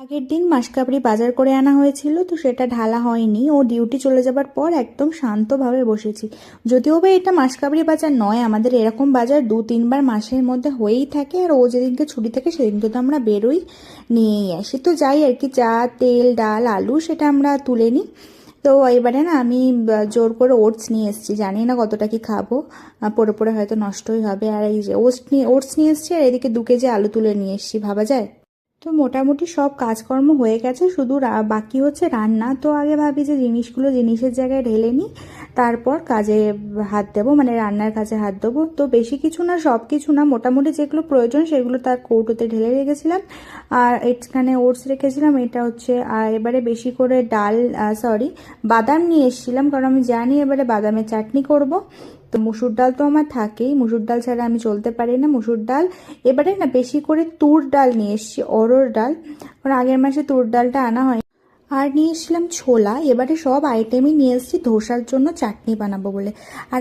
আগের দিন মাসকাবরি বাজার করে আনা হয়েছিল, তো সেটা ঢালা হয়নি। ও ডিউটি চলে যাবার পর একদম শান্তভাবে বসেছি। যদিও বা এটা মাসকাবরি বাজার নয়, আমাদের এরকম বাজার 2-3 বার মাসের মধ্যে হয়েই থাকে। আর ও যেদিনকে ছুটি থাকে সেদিনকে তো আমরা বেরোই, নিয়েই আসি। তো যাই আর কি, চা, তেল, ডাল, আলু সেটা আমরা তুলে নিই। তো এবারে না আমি জোর করে ওটস নিয়ে এসেছি, জানি না কতটা কি খাবো, পড়ে পড়ে হয়তো নষ্টই হবে। আর এই যে ওটস নিয়ে এসেছি, আর এদিকে 2 কেজি আলু তুলে নিয়ে এসেছি, ভাবা যায়। তো মোটামুটি সব কাজকর্ম হয়ে গেছে, শুধু বাকি হচ্ছে রান্না। তো আগে ভাবি যে জিনিসগুলো জিনিসের জায়গায় ঢেলে নিই, তারপর কাজে হাত দেবো, মানে রান্নার কাজে হাত দেবো। তো বেশি কিছু না, সব কিছু না, মোটামুটি যেগুলো প্রয়োজন সেগুলো তার কৌটোতে ঢেলে রেখেছিলাম। আর এখানে ওটস রেখেছিলাম, এটা হচ্ছে। আর এবারে বেশি করে বাদাম নিয়ে এসেছিলাম, কারণ আমি জানি এবারে বাদামের চাটনি করব। তো মুসুর ডাল তো আমার থাকেই, মুসুর ডাল ছাড়া আমি চলতে পারি না। মুসুর ডাল, এবারে না বেশি করে তুর ডাল নিয়ে এসেছি, অরহর ডাল, কারণ আগের মাসে তুর ডালটা আনা হয়। আর নিয়ে এসেছিলাম ছোলা। এবারে সব আইটেমই নিয়ে এসেছি ধোসার জন্য চাটনি বানাবো বলে। আর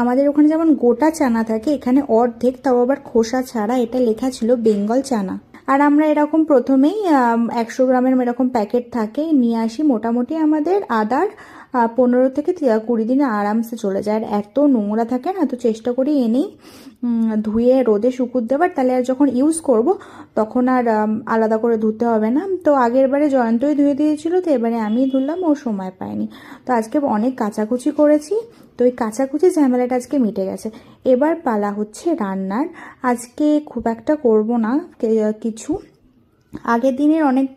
আমাদের ওখানে যেমন গোটা চানা থাকে, এখানে অর্ধেক, তাও আবার খোসা ছাড়া। এটা লেখা ছিল বেঙ্গল চানা। আর আমরা এরকম প্রথমেই 100 গ্রামের এরকম প্যাকেট থাকে, নিয়ে আসি। মোটামুটি আমাদের আদার 15 থেকে 20 দিনে আরামসে চলে যায়। আর এত নোংরা থাকে না, তো চেষ্টা করি এনেই ধুয়ে রোদে শুকুর দেবার, তাহলে আর যখন ইউজ করব তখন আর আলাদা করে ধুতে হবে না। তো আগের বারে জয়ন্তই ধুয়ে দিয়েছিল, তো এবারে আমি ধুলাম, ও সময় পায়নি। তো আজকে অনেক কাচাকুচি করেছি, তো ওই কাচাকুচি ঝামেলাটা আজকে মিটে গেছে। এবার পালা হচ্ছে রান্নার। আজকে খুব একটা করব না কিছু। আগের দিনের অনেক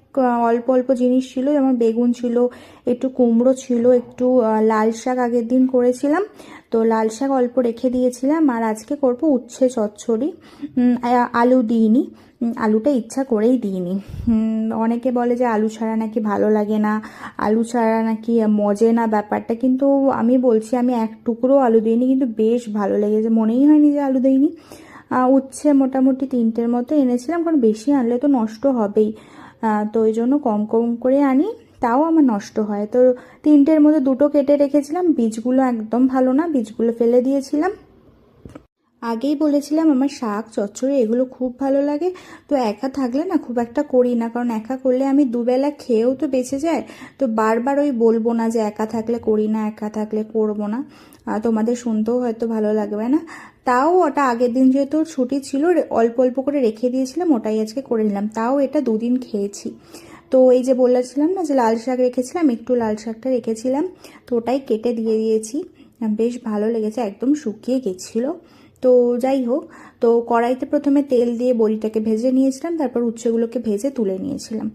অল্প অল্প জিনিস ছিল, যেমন বেগুন ছিল, একটু কুমড়ো ছিল, একটু লাল শাক আগের দিন করেছিলাম, তো লাল শাক অল্প রেখে দিয়েছিলাম। আর আজকে করব উচ্ছে চচ্চড়ি। আলু দিইনি, আলুটা ইচ্ছা করেই দিইনি। অনেকে বলে যে আলু ছাড়া নাকি ভালো লাগে না, আলু ছাড়া নাকি মজে না ব্যাপারটা, কিন্তু আমি বলছি আমি এক টুকরো আলু দিইনি, কিন্তু বেশ ভালো লেগেছে, মনেই হয়নি যে আলু দিইনি। উচ্ছে মোটামুটি 3টের মতো এনেছিলাম, কারণ বেশি আনলে তো নষ্ট হবেই। তো ওই জন্য কম কম করে আনি, তাও আমার নষ্ট হয়। তো 3টের মধ্যে 2টো কেটে রেখেছিলাম, বীজগুলো একদম ভালো না, বীজগুলো ফেলে দিয়েছিলাম। আগেই বলেছিলাম আমার শাক চচ্চড়ি এগুলো খুব ভালো লাগে। তো একা থাকলে না খুব একটা করি না, কারণ একা করলে আমি দুবেলা খেয়েও তো বেঁচে যায়। তো বারবার ওই বলবো না যে একা থাকলে করি না, একা থাকলে করবো না, তোমাদের শুনতেও হয়তো ভালো লাগবে না। তাও ওটা আগের দিন যেহেতু ছুটি ছিল, অল্প অল্প করে রেখে দিয়েছিলাম, ওটাই আজকে করে নিলাম। তাও এটা 2 দিন খেয়েছি। তো এই যে বলেছিলাম না যে লাল শাক রেখেছিলাম, একটু লাল শাকটা রেখেছিলাম, তো ওটাই কেটে দিয়ে দিয়েছি। বেশ ভালো লেগেছে, একদম শুকিয়ে গেছিলো। তো যাই হোক, তো কড়াইতে প্রথমে তেল দিয়ে বড়িটাকে ভেজে নিয়েছিলাম, তারপর উচ্ছেগুলোকে ভেজে তুলে নিয়েছিলাম।